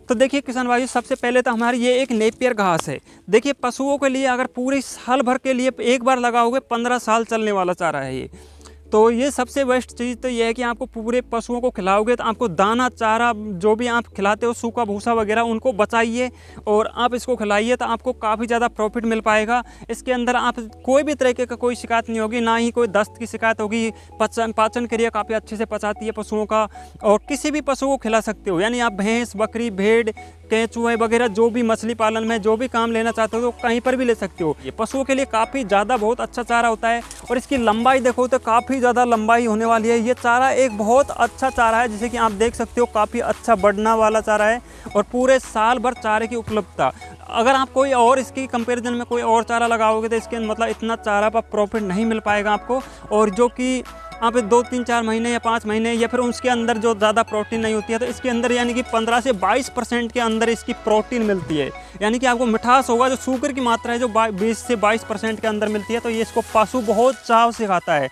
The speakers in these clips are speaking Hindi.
तो देखिए किसान भाई, सबसे पहले तो हमारी ये एक नेपियर घास है। देखिए पशुओं के लिए अगर पूरे साल भर के लिए एक बार लगाओगे 15 साल चलने वाला चारा है ये। तो ये सबसे बेस्ट चीज़ तो ये है कि आपको पूरे पशुओं को खिलाओगे तो आपको दाना चारा जो भी आप खिलाते हो, सूखा भूसा वगैरह, उनको बचाइए और आप इसको खिलाइए तो आपको काफ़ी ज़्यादा प्रॉफिट मिल पाएगा। इसके अंदर आप कोई भी तरीके का कोई शिकायत नहीं होगी, ना ही कोई दस्त की शिकायत होगी। पाचन क्रिया काफ़ी अच्छे से पचाती है पशुओं का, और किसी भी पशु को खिला सकते हो। यानी आप भैंस, बकरी, भेड़, केंचुए वगैरह जो भी मछली पालन में जो भी काम लेना चाहते हो तो कहीं पर भी ले सकते हो। ये पशुओं के लिए काफ़ी ज़्यादा बहुत अच्छा चारा होता है। और इसकी लंबाई देखो तो काफ़ी ज़्यादा लंबाई होने वाली है। ये चारा एक बहुत अच्छा चारा है, जैसे कि आप देख सकते हो काफ़ी अच्छा बढ़ना वाला चारा है और पूरे साल भर चारे की उपलब्धता। अगर आप कोई और इसकी कंपैरिजन में कोई और चारा लगाओगे तो इसके मतलब इतना चारा पर प्रॉफिट नहीं मिल पाएगा आपको। और जो कि आप 2, 3, 4 महीने या 5 महीने या फिर उसके अंदर जो ज़्यादा प्रोटीन नहीं होती है, तो इसके अंदर यानी कि 15 से 22% के अंदर इसकी प्रोटीन मिलती है। यानी कि आपको मिठास होगा, जो शुगर की मात्रा है जो 20 से 22% के अंदर मिलती है। तो ये इसको पशु बहुत चाव से खाता है।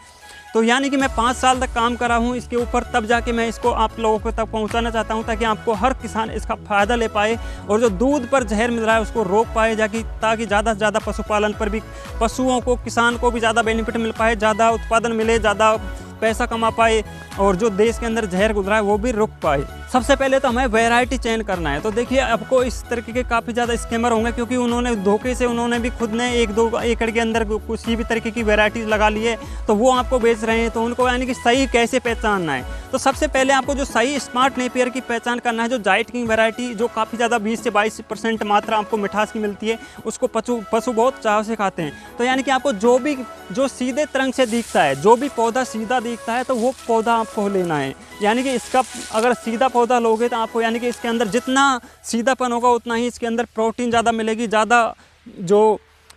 तो यानी कि मैं 5 साल तक काम कर रहा हूँ इसके ऊपर, तब जाके मैं इसको आप लोगों को तक पहुँचाना चाहता हूँ, ताकि आपको हर किसान इसका फ़ायदा ले पाए और जो दूध पर जहर मिल रहा है उसको रोक पाए, ताकि ज़्यादा से ज़्यादा पशुपालन पर भी पशुओं को, किसान को भी ज़्यादा बेनिफिट मिल पाए, ज़्यादा उत्पादन मिले, ज़्यादा पैसा कमा पाए और जो देश के अंदर जहर गुजरा है वो भी रुक पाए। सबसे पहले तो हमें वैरायटी चयन करना है। तो देखिए आपको इस तरीके के काफ़ी ज़्यादा स्कैमर होंगे, क्योंकि उन्होंने धोखे से उन्होंने भी खुद ने 1-2 एकड़ के अंदर किसी भी तरीके की वैरायटीज़ लगा ली है, तो वो आपको बेच रहे हैं। तो उनको यानी कि सही कैसे पहचानना है, तो सबसे पहले आपको जो सही स्मार्ट नेपियर की पहचान करना है। जो जाइट किंग वैरायटी जो काफ़ी ज़्यादा 20 से 22% मात्रा आपको मिठास की मिलती है, उसको पशु बहुत चाव से खाते हैं। तो यानी कि आपको जो सीधे तरंग से दिखता है, जो भी पौधा सीधा दिखता है, तो वो पौधा आपको लेना है। यानी कि इसका अगर सीधा पौधा लोगे तो आपको यानी कि इसके अंदर जितना सीधापन होगा उतना ही इसके अंदर प्रोटीन ज़्यादा मिलेगी, ज़्यादा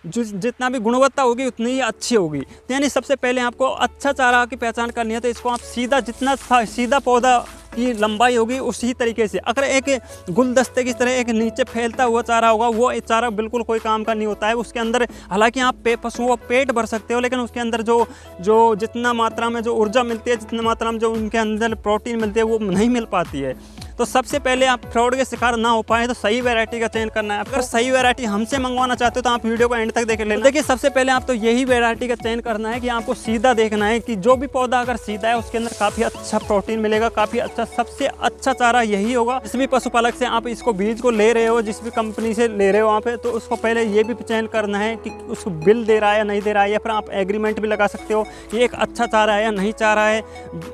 जितना भी गुणवत्ता होगी उतनी ही अच्छी होगी। तो यानी सबसे पहले आपको अच्छा चारा की पहचान करनी है। तो इसको आप जितना सीधा पौधा की लंबाई होगी उसी तरीके से, अगर एक गुलदस्ते की तरह एक नीचे फैलता हुआ चारा होगा, वो चारा बिल्कुल कोई काम का नहीं होता है। उसके अंदर हालांकि आप पशुओं का पेट भर सकते हो, लेकिन उसके अंदर जो जितना मात्रा में जो ऊर्जा मिलती है, जितना मात्रा में जो उनके अंदर प्रोटीन मिलती है, वो नहीं मिल पाती है। तो सबसे पहले आप फ्रॉड के शिकार ना हो पाए तो सही वैरायटी का चयन करना है। अगर सही वैरायटी हमसे मंगवाना चाहते हो तो आप वीडियो को एंड तक देख लेना। देखिए सबसे पहले आप तो यही वैरायटी का चयन करना है कि आपको सीधा देखना है कि जो भी पौधा अगर सीधा है उसके अंदर काफ़ी अच्छा प्रोटीन मिलेगा, काफ़ी अच्छा, सबसे अच्छा चारा यही होगा। जिस भी पशुपालक से आप इसको बीज को ले रहे हो, जिस भी कंपनी से ले रहे हो वहाँ पे, तो उसको पहले ये भी चयन करना है कि उसको बिल दे रहा है या नहीं दे रहा है, या फिर आप एग्रीमेंट भी लगा सकते हो कि एक अच्छा चारा है या नहीं चारा है,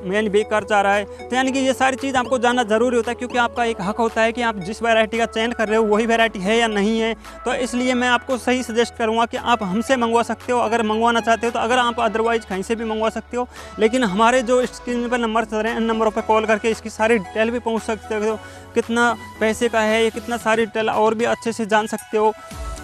यानी बेकार चारा है। तो यानी कि ये सारी चीज़ आपको जानना ज़रूरी होता है, क्योंकि आपका एक हक होता है कि आप जिस वैरायटी का चयन कर रहे हो वही वैरायटी है या नहीं है। तो इसलिए मैं आपको सही सजेस्ट करूंगा कि आप हमसे मंगवा सकते हो अगर मंगवाना चाहते हो। तो अगर आप अदरवाइज कहीं से भी मंगवा सकते हो, लेकिन हमारे जो स्क्रीन पर नंबर चल रहे हैं, इन नंबरों पर कॉल करके इसकी सारी डिटेल भी पहुंच सकते हो, कितना पैसे का है, ये कितना सारी डिटेल और भी अच्छे से जान सकते हो।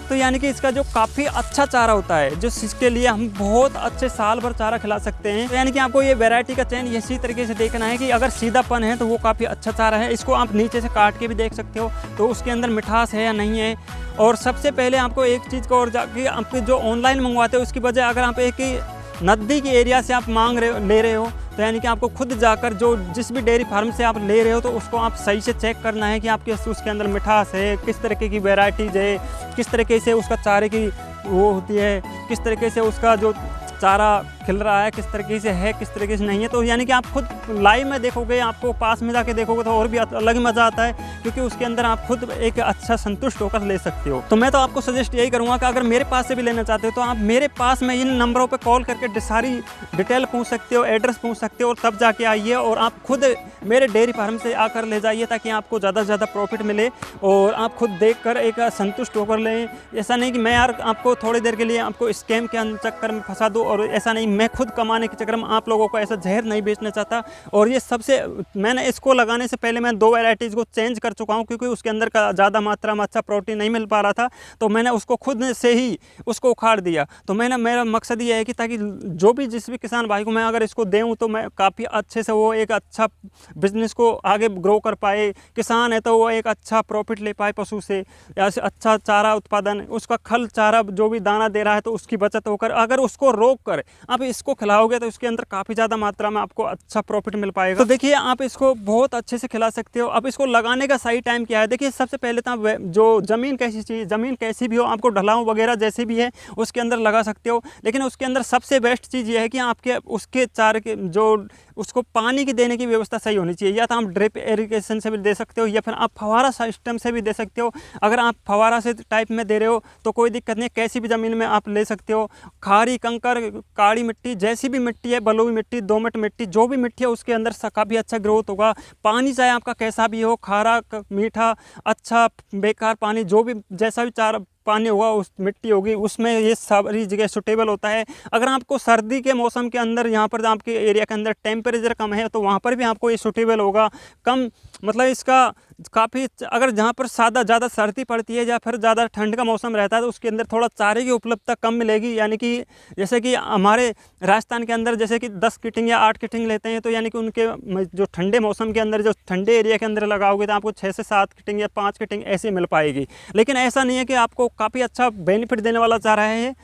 तो यानी कि इसका जो काफ़ी अच्छा चारा होता है, जो इसके लिए हम बहुत अच्छे साल भर चारा खिला सकते हैं। तो यानी कि आपको ये वैरायटी का चयन इसी तरीके से देखना है कि अगर सीधापन है तो वो काफ़ी अच्छा चारा है। इसको आप नीचे से काट के भी देख सकते हो तो उसके अंदर मिठास है या नहीं है। और सबसे पहले आपको एक चीज़ को और जाके आपके जो ऑनलाइन मंगवाते हो उसकी बजाय अगर आप एक नज़दीकी एरिया से आप ले रहे हो, तो यानी कि आपको खुद जाकर जिस भी डेयरी फार्म से आप ले रहे हो तो उसको आप सही से चेक करना है कि आपके उसके अंदर मिठास है, किस तरीके की वैरायटीज़ है, किस तरीके से उसका चारे की वो होती है, किस तरीके से उसका जो चारा खिल रहा है, किस तरीके से है, किस तरीके से नहीं है। तो यानी कि आप खुद लाइव में देखोगे, आपको पास में जाके देखोगे तो और भी अलग ही मज़ा आता है, क्योंकि उसके अंदर आप खुद एक अच्छा संतुष्ट होकर ले सकते हो। तो मैं तो आपको सजेस्ट यही करूँगा कि अगर मेरे पास से भी लेना चाहते हो तो आप मेरे पास में इन नंबरों पर कॉल करके सारी डिटेल पूछ सकते हो, एड्रेस पूछ सकते हो, और तब जाके आइए और आप खुद मेरे डेयरी फार्म से आकर ले जाइए, ताकि आपको ज़्यादा से ज़्यादा प्रॉफिट मिले और आप खुद देख कर एक संतुष्ट होकर लें। ऐसा नहीं कि मैं यार आपको थोड़ी देर के लिए आपको स्कैम के चक्कर में फंसा दूँ, और ऐसा नहीं, मैं खुद कमाने के चक्कर में आप लोगों को ऐसा जहर नहीं बेचना चाहता। और ये सबसे मैंने इसको लगाने से पहले मैं 2 वैरायटीज़ को चेंज कर चुका हूँ, क्योंकि उसके अंदर का ज़्यादा मात्रा में अच्छा प्रोटीन नहीं मिल पा रहा था, तो मैंने उसको खुद से ही उसको उखाड़ दिया। तो मेरा मकसद ये है कि ताकि जिस भी किसान भाई को मैं अगर इसको दूँ तो मैं काफ़ी अच्छे से वो एक अच्छा बिजनेस को आगे ग्रो कर पाए। किसान है तो वो एक अच्छा प्रॉफिट ले पाए पशु से, या अच्छा चारा उत्पादन, उसका खल चारा जो भी दाना दे रहा है तो उसकी बचत होकर, अगर उसको रोक कर आप इसको खिलाओगे तो इसके अंदर काफ़ी ज़्यादा मात्रा में आपको अच्छा प्रॉफिट मिल पाएगा। तो देखिए आप इसको बहुत अच्छे से खिला सकते हो। अब इसको लगाने का सही टाइम क्या है, देखिए सबसे पहले तो आप जो ज़मीन कैसी चाहिए, ज़मीन कैसी भी हो, आपको ढलान वगैरह जैसी भी है उसके अंदर लगा सकते हो। लेकिन उसके अंदर सबसे बेस्ट चीज़ ये है कि आपके उसके चारे के जो उसको पानी की देने की व्यवस्था सही होनी चाहिए। या तो आप ड्रिप इरिगेशन से भी दे सकते हो या फिर आप फवारा सिस्टम से भी दे सकते हो। अगर आप फवारा से टाइप में दे रहे हो तो कोई दिक्कत नहीं, कैसी भी ज़मीन में आप ले सकते हो। खारी, कंकर, काली मिट्टी, जैसी भी मिट्टी है, बलुई मिट्टी, दोमट मिट्टी, जो भी मिट्टी है उसके अंदर काफ़ी अच्छा ग्रोथ होगा। पानी चाहे आपका कैसा भी हो, खारा, मीठा, अच्छा, बेकार पानी, जो भी जैसा भी चारा पानी होगा उस मिट्टी होगी उसमें ये सारी जगह सूटेबल होता है। अगर आपको सर्दी के मौसम के अंदर यहाँ पर आपके एरिया के अंदर टेम्परेचर कम है तो वहाँ पर भी आपको ये सूटेबल होगा। कम मतलब इसका काफ़ी, अगर जहाँ पर ज़्यादा सर्दी पड़ती है या फिर ज़्यादा ठंड का मौसम रहता है तो उसके अंदर थोड़ा चारे की उपलब्धता कम मिलेगी। यानी कि जैसे कि हमारे राजस्थान के अंदर जैसे कि 10 किटिंग या 8 किटिंग लेते हैं तो यानी कि उनके जो ठंडे मौसम के अंदर, जो ठंडे एरिया के अंदर लगाओगे तो आपको 6 से 7 किटिंग या 5 किटिंग ऐसे मिल पाएगी। लेकिन ऐसा नहीं है कि आपको काफ़ी अच्छा बेनिफिट देने वाला चारा है,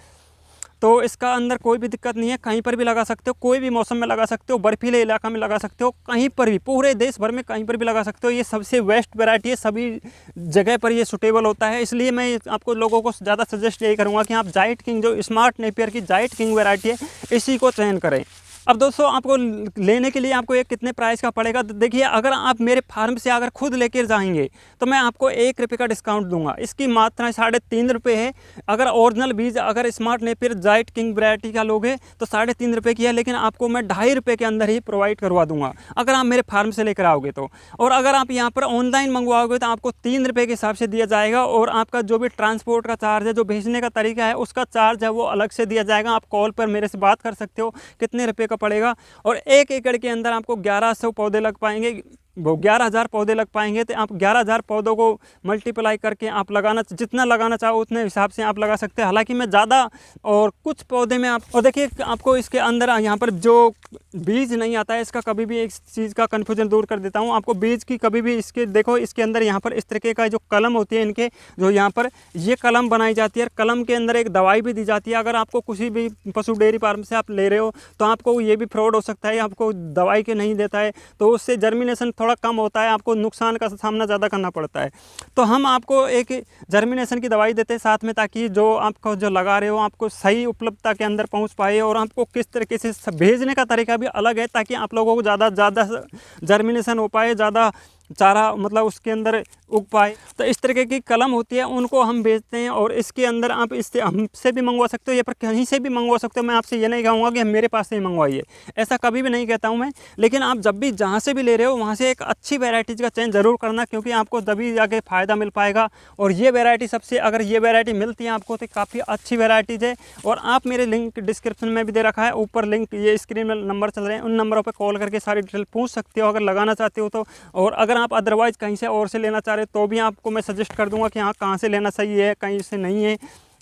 तो इसका अंदर कोई भी दिक्कत नहीं है। कहीं पर भी लगा सकते हो, कोई भी मौसम में लगा सकते हो, बर्फीले इलाका में लगा सकते हो, कहीं पर भी, पूरे देश भर में कहीं पर भी लगा सकते हो। ये सबसे बेस्ट वैरायटी है, सभी जगह पर ये सूटेबल होता है। इसलिए मैं आपको लोगों को ज़्यादा सजेस्ट यही करूँगा कि आप जाइंट किंग, जो स्मार्ट नेपियर की जाइंट किंग वैरायटी है, इसी को चयन करें। अब दोस्तों आपको लेने के लिए आपको ये कितने प्राइस का पड़ेगा, तो देखिए अगर आप मेरे फार्म से अगर खुद लेकर जाएंगे तो मैं आपको 1 रुपये का डिस्काउंट दूंगा। इसकी मात्रा 3.5 रुपये है। अगर ओरिजिनल बीज अगर smart Napier giant king variety का लोगे तो 3.5 रुपये की है, लेकिन आपको मैं 2.5 रुपये के अंदर ही प्रोवाइड करवा दूंगा अगर आप मेरे फार्म से लेकर आओगे तो। और अगर आप यहाँ पर ऑनलाइन मंगवाओगे तो आपको 3 रुपये के हिसाब से दिया जाएगा, और आपका जो भी ट्रांसपोर्ट का चार्ज है, जो भेजने का तरीका है, उसका चार्ज है वो अलग से दिया जाएगा। आप कॉल पर मेरे से बात कर सकते हो कितने रुपये पड़ेगा। और 1 एकड़ के अंदर आपको 1100 पौधे लग पाएंगे, वो 11,000 पौधे लग पाएंगे। तो आप 11,000 पौधों को मल्टीप्लाई करके आप जितना लगाना चाहो उतने हिसाब से आप लगा सकते हैं। हालांकि मैं ज़्यादा और कुछ पौधे में और देखिए आपको इसके अंदर यहाँ पर जो बीज नहीं आता है, इसका कभी भी एक चीज़ का कन्फ्यूजन दूर कर देता हूँ आपको। बीज की कभी भी इसके देखो, इसके अंदर यहाँ पर इस तरीके का जो कलम होती है इनके, जो यहाँ पर ये कलम बनाई जाती है, कलम के अंदर एक दवाई भी दी जाती है। अगर आपको किसी भी पशु डेयरी फार्म से आप ले रहे हो तो आपको ये भी फ्रॉड हो सकता है, आपको दवाई के नहीं देता है तो उससे जर्मिनेशन थोड़ा कम होता है, आपको नुकसान का सामना ज़्यादा करना पड़ता है। तो हम आपको एक जर्मिनेशन की दवाई देते हैं साथ में, ताकि जो आपको जो लगा रहे हो आपको सही उपलब्धता के अंदर पहुंच पाए। और आपको किस तरीके से भेजने का तरीका भी अलग है, ताकि आप लोगों को ज़्यादा जर्मिनेशन हो पाए, ज़्यादा चारा मतलब उसके अंदर उग पाए। तो इस तरीके की कलम होती है, उनको हम बेचते हैं। और इसके अंदर आप इससे हमसे भी मंगवा सकते हो या फिर कहीं से भी मंगवा सकते हो। मैं आपसे ये नहीं कहूँगा कि मेरे पास से ही मंगवाइए, ऐसा कभी भी नहीं कहता हूँ मैं। लेकिन आप जब भी जहाँ से भी ले रहे हो वहाँ से एक अच्छी वैरायटीज़ का चयन ज़रूर करना, क्योंकि आपको तभी जाके फ़ायदा मिल पाएगा। और ये वैरायटी सबसे, अगर ये वैरायटी मिलती है आपको तो काफ़ी अच्छी वैरायटीज़ है। और आप मेरे लिंक डिस्क्रिप्शन में भी दे रखा है, ऊपर लिंक, ये स्क्रीन में नंबर चल रहे हैं, उन नंबरों पर कॉल करके सारी डिटेल पूछ सकते हो अगर लगाना चाहते हो तो। और अगर आप अदरवाइज़ कहीं से और से लेना चाह रहे हो तो भी आपको मैं सजेस्ट कर दूंगा कि हाँ कहाँ से लेना सही है, कहीं से नहीं है।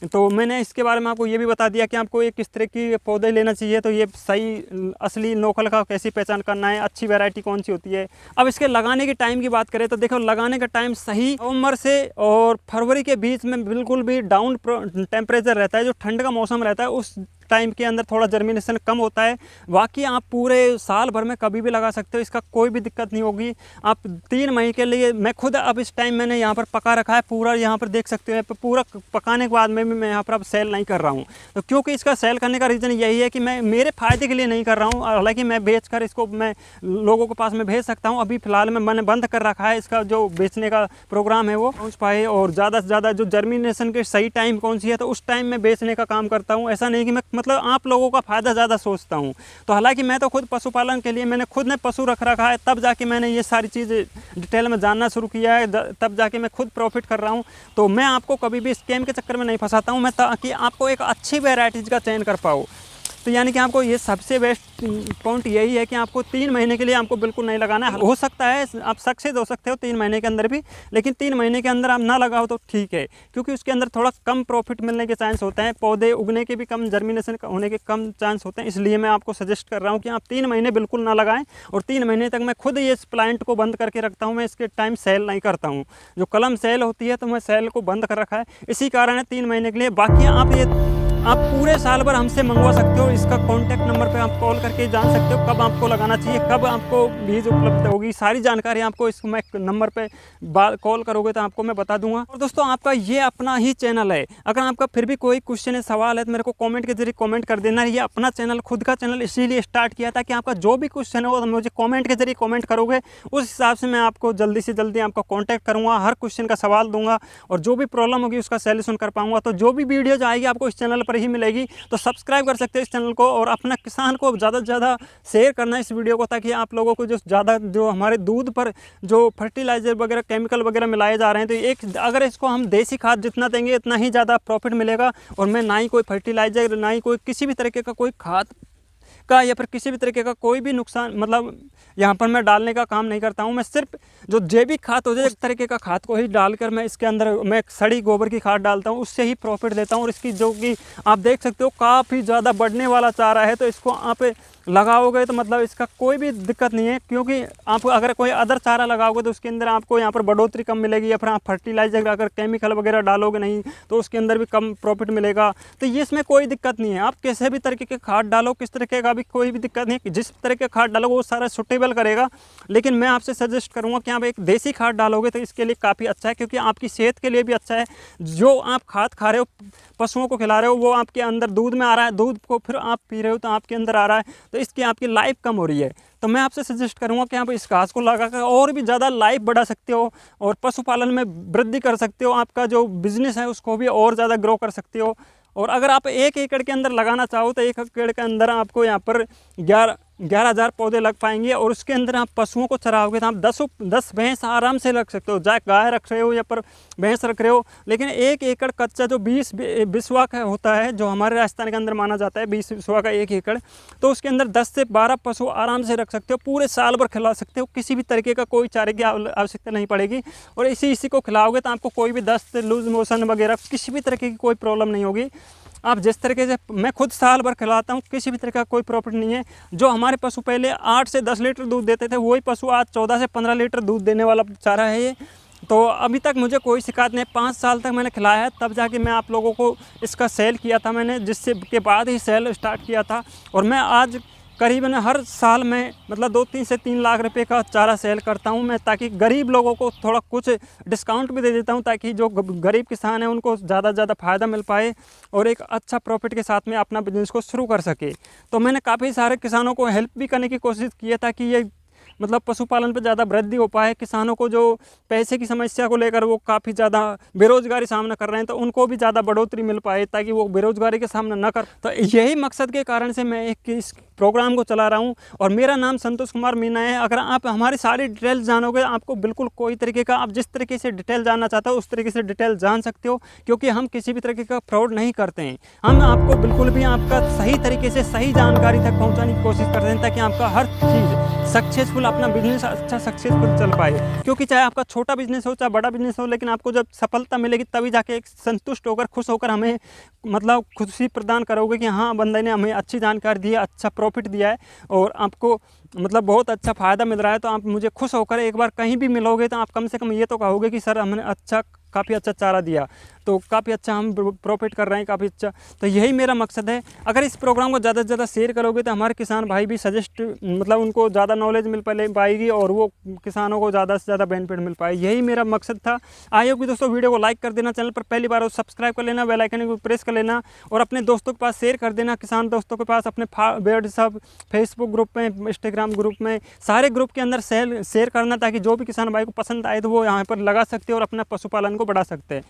तो मैंने इसके बारे में आपको ये भी बता दिया कि आपको ये किस तरह की पौधे लेना चाहिए, तो ये सही असली नोखल का कैसी पहचान करना है, अच्छी वैरायटी कौन सी होती है। अब इसके लगाने के टाइम की बात करें तो देखो, लगाने का टाइम सही नवंबर से और फरवरी के बीच में बिल्कुल भी डाउन टेम्परेचर रहता है, जो ठंड का मौसम रहता है उस टाइम के अंदर थोड़ा जर्मिनेशन कम होता है। बाकी आप पूरे साल भर में कभी भी लगा सकते हो, इसका कोई भी दिक्कत नहीं होगी। आप 3 महीने के लिए, मैं खुद अब इस टाइम मैंने यहाँ पर पका रखा है पूरा, यहाँ पर देख सकते हो। पूरा पकाने के बाद में भी मैं यहाँ पर अब सेल नहीं कर रहा हूँ, तो क्योंकि इसका सेल करने का रीज़न यही है कि मैं मेरे फ़ायदे के लिए नहीं कर रहा हूँ। हालांकि मैं बेच कर इसको मैं लोगों के पास में भेज सकता हूँ, अभी फ़िलहाल में मैंने बंद कर रखा है। इसका जो बेचने का प्रोग्राम है वो पहुँच पाए, और ज़्यादा से ज़्यादा जो जर्मिनेशन के सही टाइम कौन सी है तो उस टाइम में बेचने का काम करता हूँ। ऐसा नहीं कि मैं मतलब आप लोगों का फ़ायदा ज़्यादा सोचता हूँ। तो हालांकि मैं तो खुद पशुपालन के लिए, मैंने खुद ने पशु रखा है, तब जाके मैंने ये सारी चीज़ें डिटेल में जानना शुरू किया है, तब जाके मैं खुद प्रॉफिट कर रहा हूँ। तो मैं आपको कभी भी स्कैम के चक्कर में नहीं फंसाता हूँ मैं, ताकि आपको एक अच्छी वैरायटीज़ का चयन कर पाऊँ। तो यानी कि आपको ये सबसे बेस्ट पॉइंट यही है कि आपको 3 महीने के लिए आपको बिल्कुल नहीं लगाना है। हो सकता है आप सक्सेस हो सकते हो 3 महीने के अंदर भी, लेकिन 3 महीने के अंदर आप ना लगाओ तो ठीक है, क्योंकि उसके अंदर थोड़ा कम प्रॉफिट मिलने के चांस होते हैं, पौधे उगने के भी कम, जर्मिनेशन होने के कम चांस होते हैं। इसलिए मैं आपको सजेस्ट कर रहा हूँ कि आप 3 महीने बिल्कुल ना लगाएं। और 3 महीने तक मैं खुद ये प्लांट को बंद करके रखता हूँ, मैं इसके टाइम सेल नहीं करता हूँ। जो कलम सेल होती है तो मैं सेल को बंद कर रखा है, इसी कारण है 3 महीने के लिए। बाकी आप ये आप पूरे साल भर हमसे मंगवा सकते हो। इसका कॉन्टैक्ट नंबर पे आप कॉल करके जान सकते हो कब आपको लगाना चाहिए, कब आपको बीज उपलब्ध होगी, सारी जानकारी आपको इस मैं नंबर पे कॉल करोगे तो आपको मैं बता दूंगा। और दोस्तों आपका ये अपना ही चैनल है, अगर आपका फिर भी कोई क्वेश्चन है, सवाल है तो मेरे को कॉमेंट के जरिए कॉमेंट कर देना। ये अपना चैनल, खुद का चैनल इसीलिए स्टार्ट किया था कि आपका जो भी क्वेश्चन हो तो मुझे कॉमेंट के जरिए कॉमेंट करोगे, उस हिसाब से मैं आपको जल्दी से जल्दी आपका कॉन्टैक्ट करूँगा, हर क्वेश्चन का सवाल दूंगा और जो भी प्रॉब्लम होगी उसका सॉल्यूशन कर पाऊंगा। तो जो भी वीडियो जो आएगी आपको इस चैनल पर ही मिलेगी, तो सब्सक्राइब कर सकते हैं इस चैनल को और अपना किसान को ज़्यादा से ज़्यादा शेयर करना है इस वीडियो को, ताकि आप लोगों को जो हमारे दूध पर जो फर्टिलाइजर वगैरह केमिकल वगैरह मिलाए जा रहे हैं, तो एक अगर इसको हम देसी खाद जितना देंगे इतना ही ज़्यादा प्रॉफिट मिलेगा। और मैं ना ही कोई फर्टिलाइजर, ना ही कोई किसी भी तरीके का कोई खाद का या फिर किसी भी तरीके का कोई भी नुकसान मतलब यहाँ पर मैं डालने का काम नहीं करता हूँ। मैं सिर्फ जो जैविक खाद हो जाए इस तरीके का खाद को ही डालकर मैं इसके अंदर मैं सड़ी गोबर की खाद डालता हूँ, उससे ही प्रॉफिट देता हूँ। और इसकी जो कि आप देख सकते हो काफ़ी ज़्यादा बढ़ने वाला चारा है, तो इसको आप लगाओगे तो मतलब इसका कोई भी दिक्कत नहीं है, क्योंकि आप अगर कोई अदर चारा लगाओगे तो उसके अंदर आपको यहाँ पर बढ़ोतरी कम मिलेगी, या फिर आप फर्टिलाइजर अगर केमिकल वगैरह डालोगे नहीं तो उसके अंदर भी कम प्रॉफिट मिलेगा। तो ये इसमें कोई दिक्कत नहीं है, आप किसी भी तरीके के खाद डालो, किस तरीके का भी कोई भी दिक्कत नहीं है, जिस तरीके का खाद डालोगे वो सारा सुटेबल करेगा। लेकिन मैं आपसे सजेस्ट करूँगा कि आप एक देसी खाद डालोगे तो इसके लिए काफ़ी अच्छा है, क्योंकि आपकी सेहत के लिए भी अच्छा है। जो आप खाद खा रहे हो, पशुओं को खिला रहे हो, वो आपके अंदर दूध में आ रहा है, दूध को फिर आप पी रहे हो तो आपके अंदर आ रहा है, तो इसकी आपकी लाइफ कम हो रही है। तो मैं आपसे सजेस्ट करूंगा कि आप इस घास को लगाकर और भी ज़्यादा लाइफ बढ़ा सकते हो और पशुपालन में वृद्धि कर सकते हो, आपका जो बिजनेस है उसको भी और ज़्यादा ग्रो कर सकते हो। और अगर आप 1 एकड़ के अंदर लगाना चाहो तो 1 एकड़ के अंदर आपको यहाँ पर 11,000 पौधे लग पाएंगे। और उसके अंदर आप पशुओं को चराओगे तो आप 10 भैंस आराम से रख सकते हो, चाहे गाय रख रहे हो या पर भैंस रख रहे हो। लेकिन 1 एकड़ कच्चा जो 20 बिस्वा का होता है, जो हमारे राजस्थान के अंदर माना जाता है 20 बिस्वा का 1 एकड़, तो उसके अंदर 10 से 12 पशु आराम से रख सकते हो, पूरे साल भर खिला सकते हो, किसी भी तरीके का कोई चारे की आवश्यकता नहीं पड़ेगी। और इसी को खिलाओगे तो आपको कोई भी दस्त, लूज मोशन वगैरह किसी भी तरीके की कोई प्रॉब्लम नहीं होगी। आप जिस तरीके से मैं खुद साल भर खिलाता हूँ, किसी भी तरह का कोई प्रॉफिट नहीं है। जो हमारे पशु पहले 8 से 10 लीटर दूध देते थे, वही पशु आज 14 से 15 लीटर दूध देने वाला चारा है ये। तो अभी तक मुझे कोई शिकायत नहीं, 5 साल तक मैंने खिलाया है, तब जाके मैं आप लोगों को इसका सेल किया था मैंने, जिससे के बाद ही सेल स्टार्ट किया था। और मैं आज करीबन हर साल में मतलब 2-3 से 3 लाख रुपए का चारा सेल करता हूं मैं, ताकि गरीब लोगों को थोड़ा कुछ डिस्काउंट भी दे देता हूं, ताकि जो गरीब किसान हैं उनको ज़्यादा से ज़्यादा फ़ायदा मिल पाए और एक अच्छा प्रॉफिट के साथ में अपना बिजनेस को शुरू कर सके। तो मैंने काफ़ी सारे किसानों को हेल्प भी करने की कोशिश की है, ताकि ये मतलब पशुपालन पे ज़्यादा वृद्धि हो पाए। किसानों को जो पैसे की समस्या को लेकर वो काफ़ी ज़्यादा बेरोजगारी सामना कर रहे हैं, तो उनको भी ज़्यादा बढ़ोतरी मिल पाए, ताकि वो बेरोजगारी के सामना न कर। तो यही मकसद के कारण से मैं इस प्रोग्राम को चला रहा हूँ। और मेरा नाम संतोष कुमार मीना है। अगर आप हमारी सारी डिटेल जानोगे, आपको बिल्कुल कोई तरीके का, आप जिस तरीके से डिटेल जानना चाहते हो उस तरीके से डिटेल जान सकते हो, क्योंकि हम किसी भी तरीके का फ्रॉड नहीं करते हैं। हम आपको बिल्कुल भी आपका सही तरीके से सही जानकारी तक पहुँचाने की कोशिश करते हैं, ताकि आपका हर चीज़ सक्सेसफुल, अपना बिजनेस अच्छा सक्सेसफुल चल पाए। क्योंकि चाहे आपका छोटा बिजनेस हो चाहे बड़ा बिजनेस हो, लेकिन आपको जब सफलता मिलेगी तभी जाके एक संतुष्ट होकर, खुश होकर हमें मतलब खुशी प्रदान करोगे कि हाँ, बंदे ने हमें अच्छी जानकारी दी है, अच्छा प्रॉफिट दिया है और आपको मतलब बहुत अच्छा फ़ायदा मिल रहा है। तो आप मुझे खुश होकर एक बार कहीं भी मिलोगे तो आप कम से कम ये तो कहोगे कि सर हमने काफ़ी अच्छा चारा दिया, तो काफ़ी अच्छा हम प्रॉफिट कर रहे हैं, काफ़ी अच्छा। तो यही मेरा मकसद है। अगर इस प्रोग्राम को ज़्यादा से ज़्यादा शेयर करोगे तो हमारे किसान भाई भी सजेस्ट मतलब उनको ज़्यादा नॉलेज मिल पाएगी और वो किसानों को ज़्यादा से ज़्यादा बेनिफिट मिल पाए। यही मेरा मकसद था। आई होप कि दोस्तों वीडियो को लाइक कर देना, चैनल पर पहली बार हो सब्सक्राइब कर लेना, बेल आइकन को प्रेस कर लेना और अपने दोस्तों के पास शेयर कर देना, किसान दोस्तों के पास, अपने व्हाट्सएप, फेसबुक ग्रुप में, इंस्टाग्राम ग्रुप में, सारे ग्रुप के अंदर शेयर करना, ताकि जो भी किसान भाई को पसंद आए तो वो यहाँ पर लगा सकते हैं और अपना पशुपालन को बढ़ा सकते हैं।